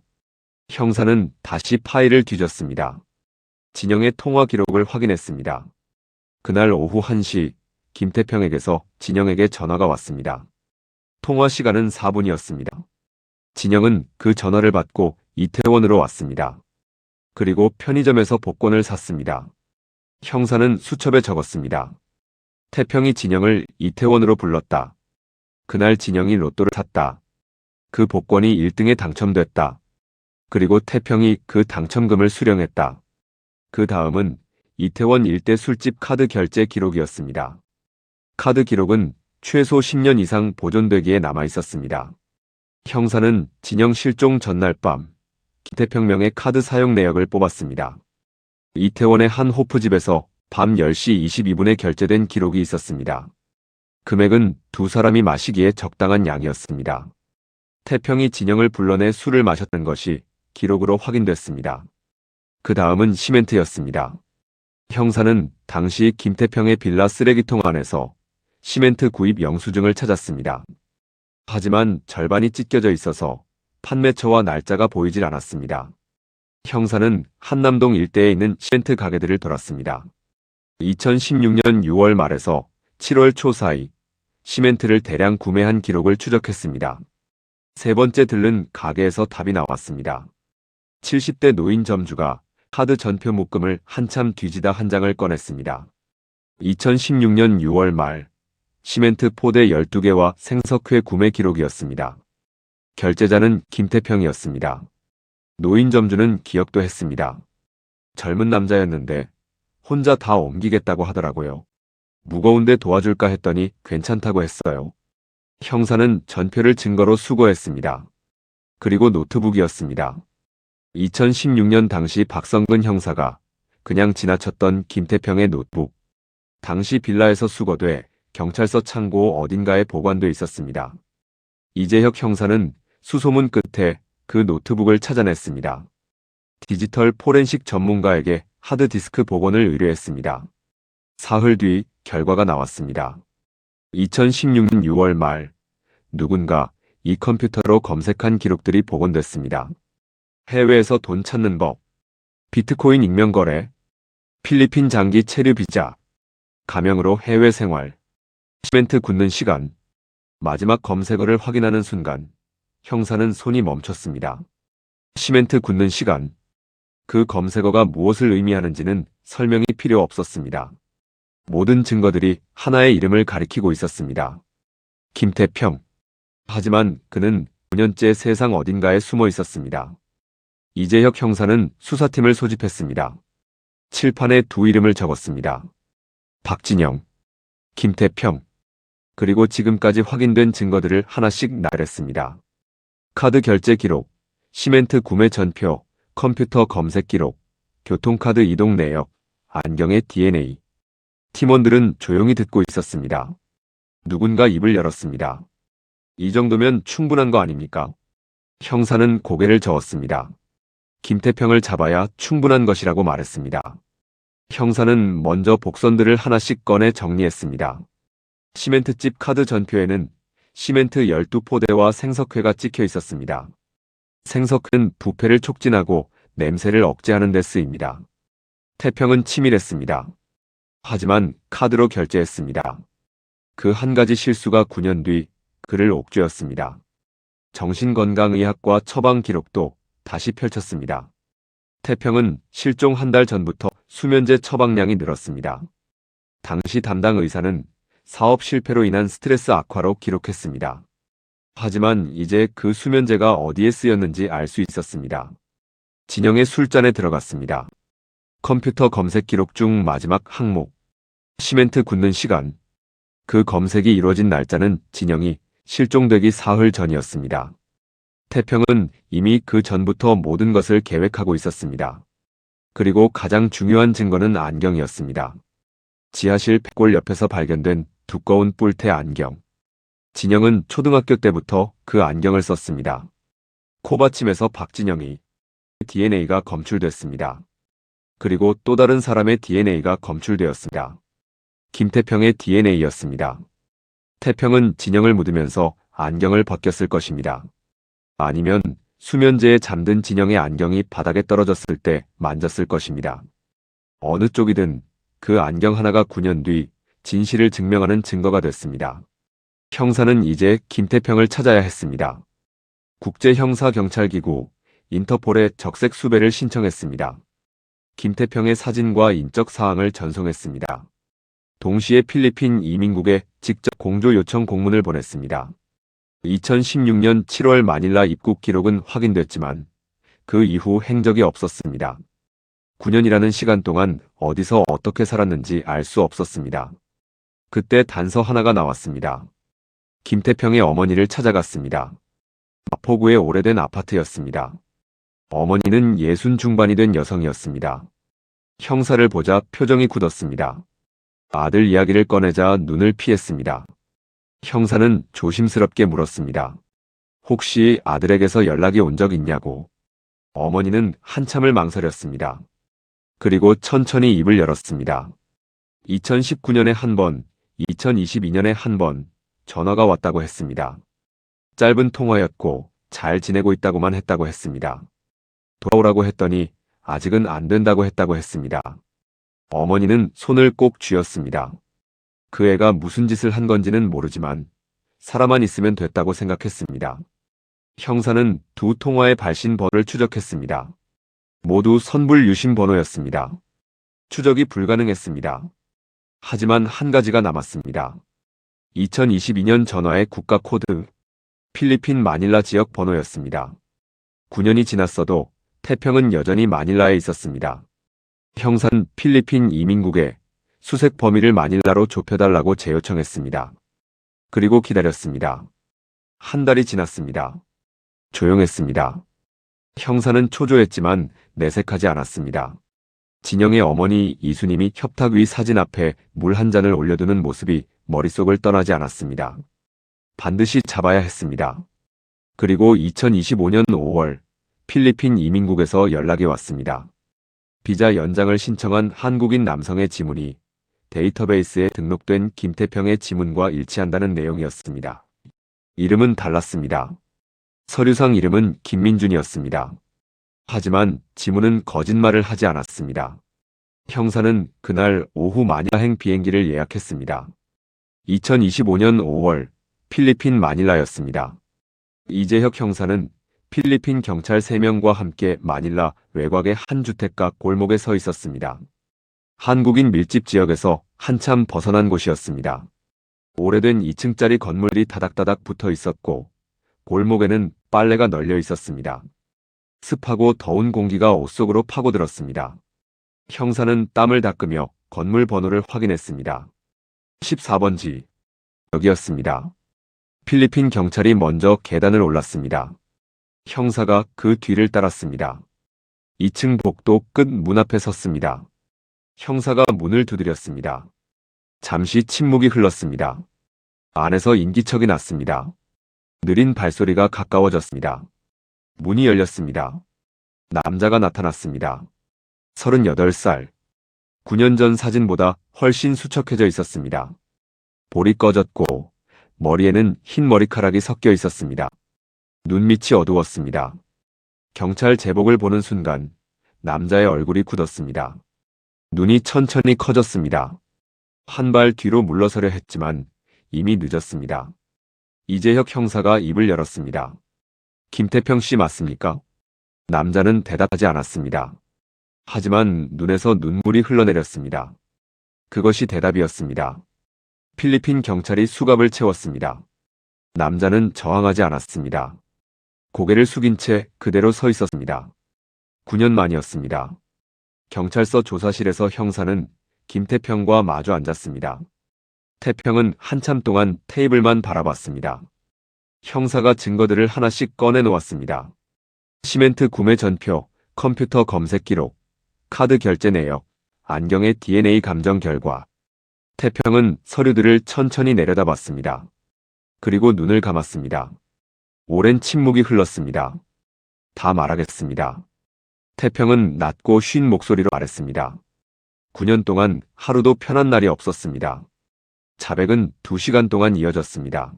형사는 다시 파일을 뒤졌습니다. 진영의 통화 기록을 확인했습니다. 그날 오후 1시 김태평에게서 진영에게 전화가 왔습니다. 통화 시간은 4분이었습니다. 진영은 그 전화를 받고 이태원으로 왔습니다. 그리고 편의점에서 복권을 샀습니다. 형사는 수첩에 적었습니다. 태평이 진영을 이태원으로 불렀다. 그날 진영이 로또를 샀다. 그 복권이 1등에 당첨됐다. 그리고 태평이 그 당첨금을 수령했다. 그 다음은 이태원 일대 술집 카드 결제 기록이었습니다. 카드 기록은 최소 10년 이상 보존되기에 남아 있었습니다. 형사는 진영 실종 전날 밤 김태평 명의 카드 사용 내역을 뽑았습니다. 이태원의 한 호프집에서 밤 10시 22분에 결제된 기록이 있었습니다. 금액은 두 사람이 마시기에 적당한 양이었습니다. 태평이 진영을 불러내 술을 마셨던 것이 기록으로 확인됐습니다. 그 다음은 시멘트였습니다. 형사는 당시 김태평의 빌라 쓰레기통 안에서 시멘트 구입 영수증을 찾았습니다. 하지만 절반이 찢겨져 있어서 판매처와 날짜가 보이질 않았습니다. 형사는 한남동 일대에 있는 시멘트 가게들을 돌았습니다. 2016년 6월 말에서 7월 초 사이 시멘트를 대량 구매한 기록을 추적했습니다. 세 번째 들른 가게에서 답이 나왔습니다. 70대 노인 점주가 카드 전표 묶음을 한참 뒤지다 한 장을 꺼냈습니다. 2016년 6월 말 시멘트 포대 12개와 생석회 구매 기록이었습니다. 결제자는 김태평이었습니다. 노인 점주는 기억도 했습니다. 젊은 남자였는데 혼자 다 옮기겠다고 하더라고요. 무거운데 도와줄까 했더니 괜찮다고 했어요. 형사는 전표를 증거로 수거했습니다. 그리고 노트북이었습니다. 2016년 당시 박성근 형사가 그냥 지나쳤던 김태평의 노트북. 당시 빌라에서 수거돼 경찰서 창고 어딘가에 보관돼 있었습니다. 이재혁 형사는 수소문 끝에 그 노트북을 찾아냈습니다. 디지털 포렌식 전문가에게 하드디스크 복원을 의뢰했습니다. 사흘 뒤 결과가 나왔습니다. 2016년 6월 말 누군가 이 컴퓨터로 검색한 기록들이 복원됐습니다. 해외에서 돈 찾는 법, 비트코인 익명거래, 필리핀 장기 체류 비자, 가명으로 해외 생활, 시멘트 굽는 시간, 마지막 검색어를 확인하는 순간 형사는 손이 멈췄습니다. 시멘트 굽는 시간, 그 검색어가 무엇을 의미하는지는 설명이 필요 없었습니다. 모든 증거들이 하나의 이름을 가리키고 있었습니다. 김태평. 하지만 그는 5년째 세상 어딘가에 숨어 있었습니다. 이재혁 형사는 수사팀을 소집했습니다. 칠판에 두 이름을 적었습니다. 박진영, 김태평. 그리고 지금까지 확인된 증거들을 하나씩 나열했습니다. 카드 결제 기록, 시멘트 구매 전표, 컴퓨터 검색 기록, 교통카드 이동 내역, 안경의 DNA. 팀원들은 조용히 듣고 있었습니다. 누군가 입을 열었습니다. 이 정도면 충분한 거 아닙니까? 형사는 고개를 저었습니다. 김태평을 잡아야 충분한 것이라고 말했습니다. 형사는 먼저 복선들을 하나씩 꺼내 정리했습니다. 시멘트집 카드 전표에는 시멘트 12포대와 생석회가 찍혀 있었습니다. 생석회는 부패를 촉진하고 냄새를 억제하는 데 쓰입니다. 태평은 치밀했습니다. 하지만 카드로 결제했습니다. 그 한 가지 실수가 9년 뒤 그를 옥죄었습니다. 정신건강의학과 처방 기록도 다시 펼쳤습니다. 태평은 실종 한 달 전부터 수면제 처방량이 늘었습니다. 당시 담당 의사는 사업 실패로 인한 스트레스 악화로 기록했습니다. 하지만 이제 그 수면제가 어디에 쓰였는지 알 수 있었습니다. 진영의 술잔에 들어갔습니다. 컴퓨터 검색 기록 중 마지막 항목. 시멘트 굽는 시간. 그 검색이 이루어진 날짜는 진영이 실종되기 사흘 전이었습니다. 태평은 이미 그 전부터 모든 것을 계획하고 있었습니다. 그리고 가장 중요한 증거는 안경이었습니다. 지하실 백골 옆에서 발견된 두꺼운 뿔테 안경. 진영은 초등학교 때부터 그 안경을 썼습니다. 코받침에서 박진영이 DNA가 검출됐습니다. 그리고 또 다른 사람의 DNA가 검출되었습니다. 김태평의 DNA였습니다. 태평은 진영을 묻으면서 안경을 벗겼을 것입니다. 아니면 수면제에 잠든 진영의 안경이 바닥에 떨어졌을 때 만졌을 것입니다. 어느 쪽이든 그 안경 하나가 9년 뒤 진실을 증명하는 증거가 됐습니다. 형사는 이제 김태평을 찾아야 했습니다. 국제형사경찰기구 인터폴에 적색 수배를 신청했습니다. 김태평의 사진과 인적 사항을 전송했습니다. 동시에 필리핀 이민국에 직접 공조 요청 공문을 보냈습니다. 2016년 7월 마닐라 입국 기록은 확인됐지만 그 이후 행적이 없었습니다. 9년이라는 시간 동안 어디서 어떻게 살았는지 알 수 없었습니다. 그때 단서 하나가 나왔습니다. 김태평의 어머니를 찾아갔습니다. 마포구의 오래된 아파트였습니다. 어머니는 60 중반이 된 여성이었습니다. 형사를 보자 표정이 굳었습니다. 아들 이야기를 꺼내자 눈을 피했습니다. 형사는 조심스럽게 물었습니다. 혹시 아들에게서 연락이 온 적 있냐고. 어머니는 한참을 망설였습니다. 그리고 천천히 입을 열었습니다. 2019년에 한 번, 2022년에 한 번 전화가 왔다고 했습니다. 짧은 통화였고 잘 지내고 있다고만 했다고 했습니다. 돌아오라고 했더니 아직은 안 된다고 했다고 했습니다. 어머니는 손을 꼭 쥐었습니다. 그 애가 무슨 짓을 한 건지는 모르지만 살아만 있으면 됐다고 생각했습니다. 형사는 두 통화의 발신 번호를 추적했습니다. 모두 선불 유심 번호였습니다. 추적이 불가능했습니다. 하지만 한 가지가 남았습니다. 2022년 전화의 국가 코드, 필리핀 마닐라 지역 번호였습니다. 9년이 지났어도 태평은 여전히 마닐라에 있었습니다. 형사는 필리핀 이민국에 수색 범위를 마닐라로 좁혀달라고 재요청했습니다. 그리고 기다렸습니다. 한 달이 지났습니다. 조용했습니다. 형사는 초조했지만 내색하지 않았습니다. 진영의 어머니 이수님이 협탁 위 사진 앞에 물 한 잔을 올려두는 모습이 머릿속을 떠나지 않았습니다. 반드시 잡아야 했습니다. 그리고 2025년 5월 필리핀 이민국에서 연락이 왔습니다. 비자 연장을 신청한 한국인 남성의 지문이 데이터베이스에 등록된 김태평의 지문과 일치한다는 내용이었습니다. 이름은 달랐습니다. 서류상 이름은 김민준이었습니다. 하지만 지문은 거짓말을 하지 않았습니다. 형사는 그날 오후 마닐라행 비행기를 예약했습니다. 2025년 5월 필리핀 마닐라였습니다. 이재혁 형사는 필리핀 경찰 3명과 함께 마닐라 외곽의 한 주택가 골목에 서 있었습니다. 한국인 밀집 지역에서 한참 벗어난 곳이었습니다. 오래된 2층짜리 건물이 다닥다닥 붙어 있었고 골목에는 빨래가 널려 있었습니다. 습하고 더운 공기가 옷 속으로 파고들었습니다. 형사는 땀을 닦으며 건물 번호를 확인했습니다. 14번지. 여기였습니다. 필리핀 경찰이 먼저 계단을 올랐습니다. 형사가 그 뒤를 따랐습니다. 2층 복도 끝 문 앞에 섰습니다. 형사가 문을 두드렸습니다. 잠시 침묵이 흘렀습니다. 안에서 인기척이 났습니다. 느린 발소리가 가까워졌습니다. 문이 열렸습니다. 남자가 나타났습니다. 38살. 9년 전 사진보다 훨씬 수척해져 있었습니다. 볼이 꺼졌고 머리에는 흰 머리카락이 섞여 있었습니다. 눈밑이 어두웠습니다. 경찰 제복을 보는 순간 남자의 얼굴이 굳었습니다. 눈이 천천히 커졌습니다. 한 발 뒤로 물러서려 했지만 이미 늦었습니다. 이재혁 형사가 입을 열었습니다. 김태평 씨 맞습니까? 남자는 대답하지 않았습니다. 하지만 눈에서 눈물이 흘러내렸습니다. 그것이 대답이었습니다. 필리핀 경찰이 수갑을 채웠습니다. 남자는 저항하지 않았습니다. 고개를 숙인 채 그대로 서 있었습니다. 9년 만이었습니다. 경찰서 조사실에서 형사는 김태평과 마주 앉았습니다. 태평은 한참 동안 테이블만 바라봤습니다. 형사가 증거들을 하나씩 꺼내놓았습니다. 시멘트 구매 전표, 컴퓨터 검색 기록, 카드 결제 내역, 안경의 DNA 감정 결과. 태평은 서류들을 천천히 내려다봤습니다. 그리고 눈을 감았습니다. 오랜 침묵이 흘렀습니다. 다 말하겠습니다. 태평은 낮고 쉰 목소리로 말했습니다. 9년 동안 하루도 편한 날이 없었습니다. 자백은 2시간 동안 이어졌습니다.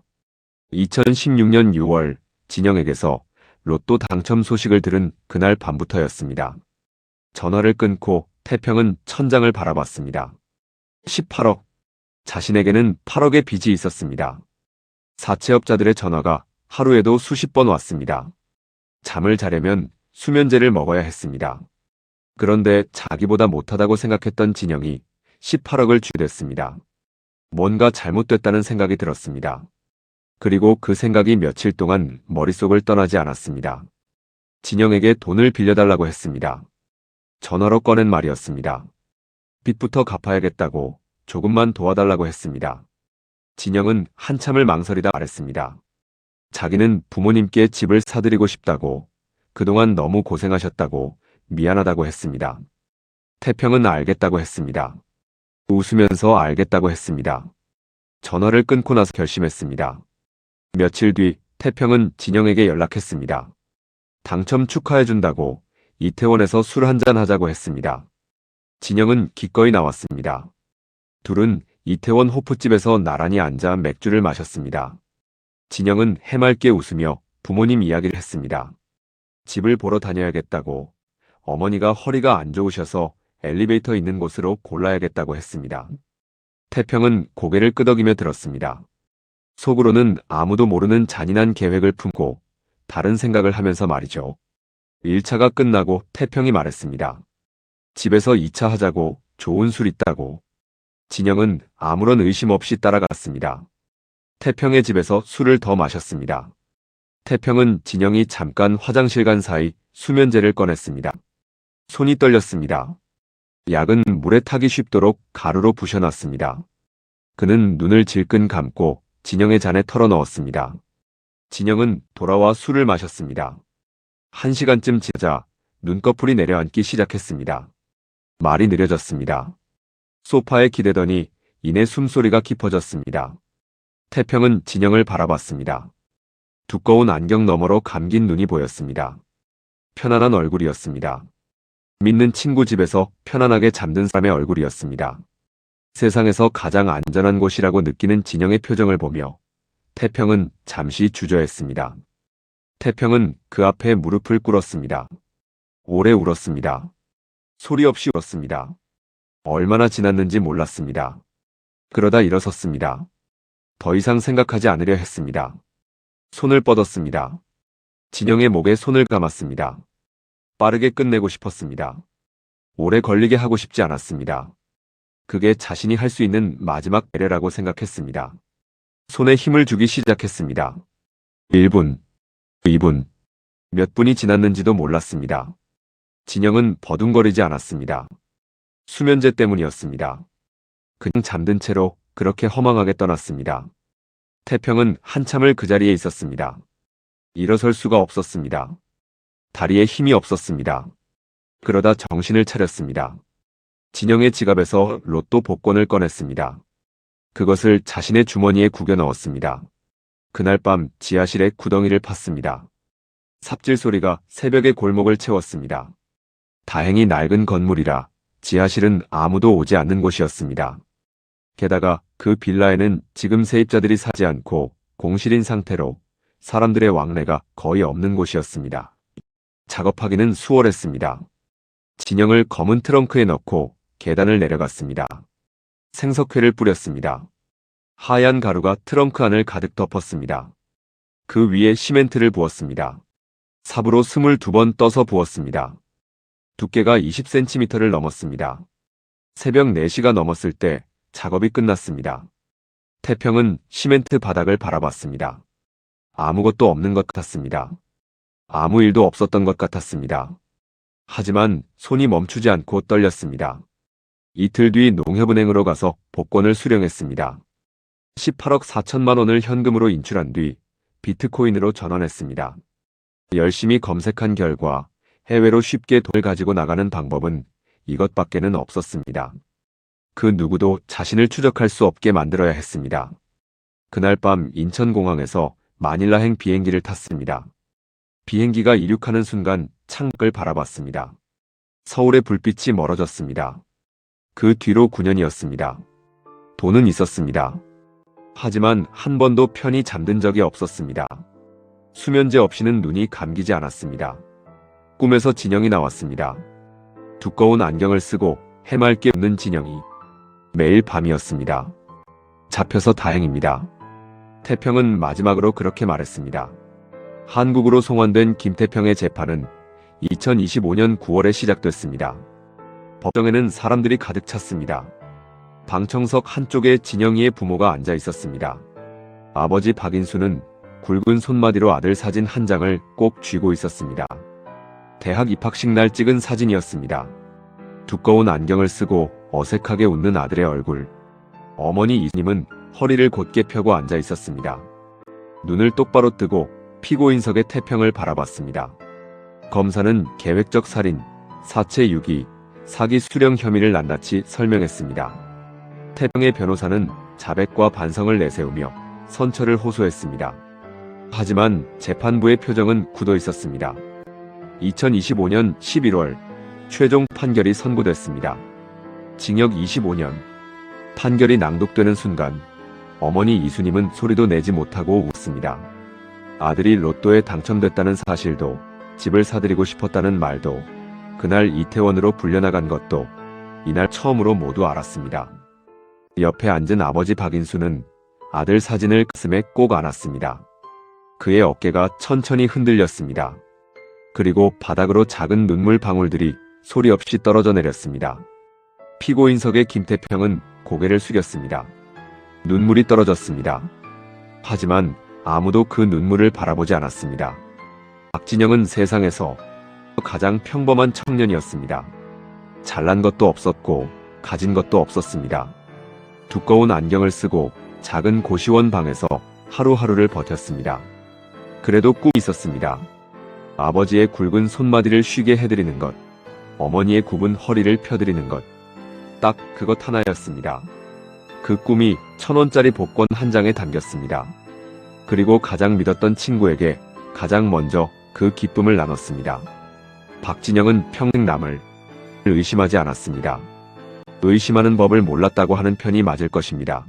2016년 6월 진영에게서 로또 당첨 소식을 들은 그날 밤부터였습니다. 전화를 끊고 태평은 천장을 바라봤습니다. 18억. 자신에게는 8억의 빚이 있었습니다. 사채업자들의 전화가 하루에도 수십 번 왔습니다. 잠을 자려면 수면제를 먹어야 했습니다. 그런데 자기보다 못하다고 생각했던 진영이 18억을 쥐댔습니다. 뭔가 잘못됐다는 생각이 들었습니다. 그리고 그 생각이 며칠 동안 머릿속을 떠나지 않았습니다. 진영에게 돈을 빌려달라고 했습니다. 전화로 꺼낸 말이었습니다. 빚부터 갚아야겠다고 조금만 도와달라고 했습니다. 진영은 한참을 망설이다 말했습니다. 자기는 부모님께 집을 사드리고 싶다고, 그동안 너무 고생하셨다고, 미안하다고 했습니다. 태평은 알겠다고 했습니다. 웃으면서 알겠다고 했습니다. 전화를 끊고 나서 결심했습니다. 며칠 뒤 태평은 진영에게 연락했습니다. 당첨 축하해준다고 이태원에서 술 한잔 하자고 했습니다. 진영은 기꺼이 나왔습니다. 둘은 이태원 호프집에서 나란히 앉아 맥주를 마셨습니다. 진영은 해맑게 웃으며 부모님 이야기를 했습니다. 집을 보러 다녀야겠다고, 어머니가 허리가 안 좋으셔서 엘리베이터 있는 곳으로 골라야겠다고 했습니다. 태평은 고개를 끄덕이며 들었습니다. 속으로는 아무도 모르는 잔인한 계획을 품고 다른 생각을 하면서 말이죠. 1차가 끝나고 태평이 말했습니다. 집에서 2차 하자고, 좋은 술 있다고. 진영은 아무런 의심 없이 따라갔습니다. 태평의 집에서 술을 더 마셨습니다. 태평은 진영이 잠깐 화장실 간 사이 수면제를 꺼냈습니다. 손이 떨렸습니다. 약은 물에 타기 쉽도록 가루로 부셔놨습니다. 그는 눈을 질끈 감고 진영의 잔에 털어넣었습니다. 진영은 돌아와 술을 마셨습니다. 1시간쯤 지나자 눈꺼풀이 내려앉기 시작했습니다. 말이 느려졌습니다. 소파에 기대더니 이내 숨소리가 깊어졌습니다. 태평은 진영을 바라봤습니다. 두꺼운 안경 너머로 감긴 눈이 보였습니다. 편안한 얼굴이었습니다. 믿는 친구 집에서 편안하게 잠든 사람의 얼굴이었습니다. 세상에서 가장 안전한 곳이라고 느끼는 진영의 표정을 보며 태평은 잠시 주저했습니다. 태평은 그 앞에 무릎을 꿇었습니다. 오래 울었습니다. 소리 없이 울었습니다. 얼마나 지났는지 몰랐습니다. 그러다 일어섰습니다. 더 이상 생각하지 않으려 했습니다. 손을 뻗었습니다. 진영의 목에 손을 감았습니다. 빠르게 끝내고 싶었습니다. 오래 걸리게 하고 싶지 않았습니다. 그게 자신이 할 수 있는 마지막 배려라고 생각했습니다. 손에 힘을 주기 시작했습니다. 1분, 2분, 몇 분이 지났는지도 몰랐습니다. 진영은 버둥거리지 않았습니다. 수면제 때문이었습니다. 그냥 잠든 채로 그렇게 허망하게 떠났습니다. 태평은 한참을 그 자리에 있었습니다. 일어설 수가 없었습니다. 다리에 힘이 없었습니다. 그러다 정신을 차렸습니다. 진영의 지갑에서 로또 복권을 꺼냈습니다. 그것을 자신의 주머니에 구겨 넣었습니다. 그날 밤 지하실에 구덩이를 팠습니다. 삽질 소리가 새벽의 골목을 채웠습니다. 다행히 낡은 건물이라 지하실은 아무도 오지 않는 곳이었습니다. 게다가 그 빌라에는 지금 세입자들이 사지 않고 공실인 상태로 사람들의 왕래가 거의 없는 곳이었습니다. 작업하기는 수월했습니다. 진영을 검은 트렁크에 넣고 계단을 내려갔습니다. 생석회를 뿌렸습니다. 하얀 가루가 트렁크 안을 가득 덮었습니다. 그 위에 시멘트를 부었습니다. 삽으로 22번 떠서 부었습니다. 두께가 20cm를 넘었습니다. 새벽 4시가 넘었을 때 작업이 끝났습니다. 태평은 시멘트 바닥을 바라봤습니다. 아무것도 없는 것 같았습니다. 아무 일도 없었던 것 같았습니다. 하지만 손이 멈추지 않고 떨렸습니다. 이틀 뒤 농협은행으로 가서 복권을 수령했습니다. 18억 4천만 원을 현금으로 인출한 뒤 비트코인으로 전환했습니다. 열심히 검색한 결과 해외로 쉽게 돈을 가지고 나가는 방법은 이것밖에는 없었습니다. 그 누구도 자신을 추적할 수 없게 만들어야 했습니다. 그날 밤 인천공항에서 마닐라행 비행기를 탔습니다. 비행기가 이륙하는 순간 창밖을 바라봤습니다. 서울의 불빛이 멀어졌습니다. 그 뒤로 9년이었습니다. 돈은 있었습니다. 하지만 한 번도 편히 잠든 적이 없었습니다. 수면제 없이는 눈이 감기지 않았습니다. 꿈에서 진영이 나왔습니다. 두꺼운 안경을 쓰고 해맑게 웃는 진영이. 매일 밤이었습니다. 잡혀서 다행입니다. 태평은 마지막으로 그렇게 말했습니다. 한국으로 송환된 김태평의 재판은 2025년 9월에 시작됐습니다. 법정에는 사람들이 가득 찼습니다. 방청석 한쪽에 진영이의 부모가 앉아 있었습니다. 아버지 박인수는 굵은 손마디로 아들 사진 한 장을 꼭 쥐고 있었습니다. 대학 입학식 날 찍은 사진이었습니다. 두꺼운 안경을 쓰고 어색하게 웃는 아들의 얼굴. 어머니 이수님은 허리를 곧게 펴고 앉아 있었습니다. 눈을 똑바로 뜨고 피고인석의 태평을 바라봤습니다. 검사는 계획적 살인, 사체 유기, 사기 수령 혐의를 낱낱이 설명했습니다. 태평의 변호사는 자백과 반성을 내세우며 선처를 호소했습니다. 하지만 재판부의 표정은 굳어 있었습니다. 2025년 11월 최종 판결이 선고됐습니다. 징역 25년. 판결이 낭독되는 순간 어머니 이수님은 소리도 내지 못하고 웃습니다. 아들이 로또에 당첨됐다는 사실도, 집을 사드리고 싶었다는 말도, 그날 이태원으로 불려나간 것도 이날 처음으로 모두 알았습니다. 옆에 앉은 아버지 박인수는 아들 사진을 가슴에 꼭 안았습니다. 그의 어깨가 천천히 흔들렸습니다. 그리고 바닥으로 작은 눈물 방울들이 소리 없이 떨어져 내렸습니다. 피고인석의 김태평은 고개를 숙였습니다. 눈물이 떨어졌습니다. 하지만 아무도 그 눈물을 바라보지 않았습니다. 박진영은 세상에서 가장 평범한 청년이었습니다. 잘난 것도 없었고 가진 것도 없었습니다. 두꺼운 안경을 쓰고 작은 고시원 방에서 하루하루를 버텼습니다. 그래도 꿈이 있었습니다. 아버지의 굵은 손마디를 쉬게 해드리는 것, 어머니의 굽은 허리를 펴드리는 것, 딱 그것 하나였습니다. 그 꿈이 1,000원짜리 복권 한 장에 담겼습니다. 그리고 가장 믿었던 친구에게 가장 먼저 그 기쁨을 나눴습니다. 박진영은 평생 남을 의심하지 않았습니다. 의심하는 법을 몰랐다고 하는 편이 맞을 것입니다.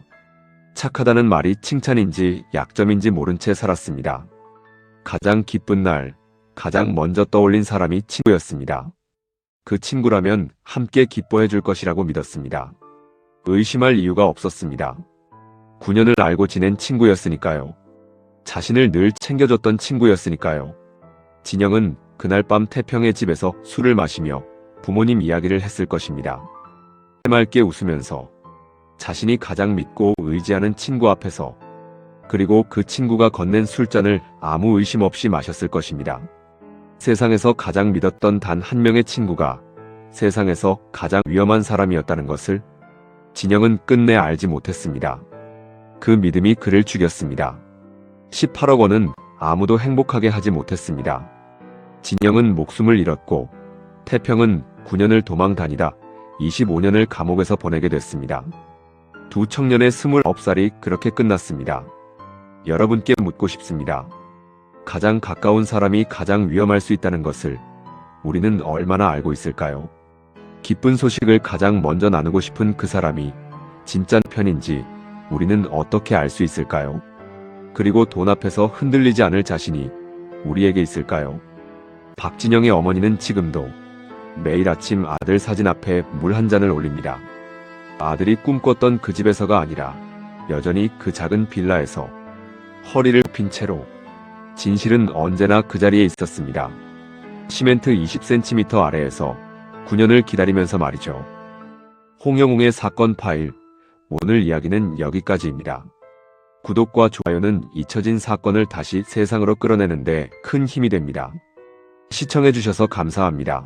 착하다는 말이 칭찬인지 약점인지 모른 채 살았습니다. 가장 기쁜 날, 가장 먼저 떠올린 사람이 친구였습니다. 그 친구라면 함께 기뻐해 줄 것이라고 믿었습니다. 의심할 이유가 없었습니다. 9년을 알고 지낸 친구였으니까요. 자신을 늘 챙겨줬던 친구였으니까요. 진영은 그날 밤 태평의 집에서 술을 마시며 부모님 이야기를 했을 것입니다. 해맑게 웃으면서 자신이 가장 믿고 의지하는 친구 앞에서, 그리고 그 친구가 건넨 술잔을 아무 의심 없이 마셨을 것입니다. 세상에서 가장 믿었던 단 한 명의 친구가 세상에서 가장 위험한 사람이었다는 것을 진영은 끝내 알지 못했습니다. 그 믿음이 그를 죽였습니다. 18억 원은 아무도 행복하게 하지 못했습니다. 진영은 목숨을 잃었고 태평은 9년을 도망 다니다 25년을 감옥에서 보내게 됐습니다. 두 청년의 29살이 그렇게 끝났습니다. 여러분께 묻고 싶습니다. 가장 가까운 사람이 가장 위험할 수 있다는 것을 우리는 얼마나 알고 있을까요? 기쁜 소식을 가장 먼저 나누고 싶은 그 사람이 진짜 편인지 우리는 어떻게 알 수 있을까요? 그리고 돈 앞에서 흔들리지 않을 자신이 우리에게 있을까요? 박진영의 어머니는 지금도 매일 아침 아들 사진 앞에 물 한 잔을 올립니다. 아들이 꿈꿨던 그 집에서가 아니라 여전히 그 작은 빌라에서 허리를 핀 채로. 진실은 언제나 그 자리에 있었습니다. 시멘트 20cm 아래에서 9년을 기다리면서 말이죠. 홍영웅의 사건 파일, 오늘 이야기는 여기까지입니다. 구독과 좋아요는 잊혀진 사건을 다시 세상으로 끌어내는데 큰 힘이 됩니다. 시청해주셔서 감사합니다.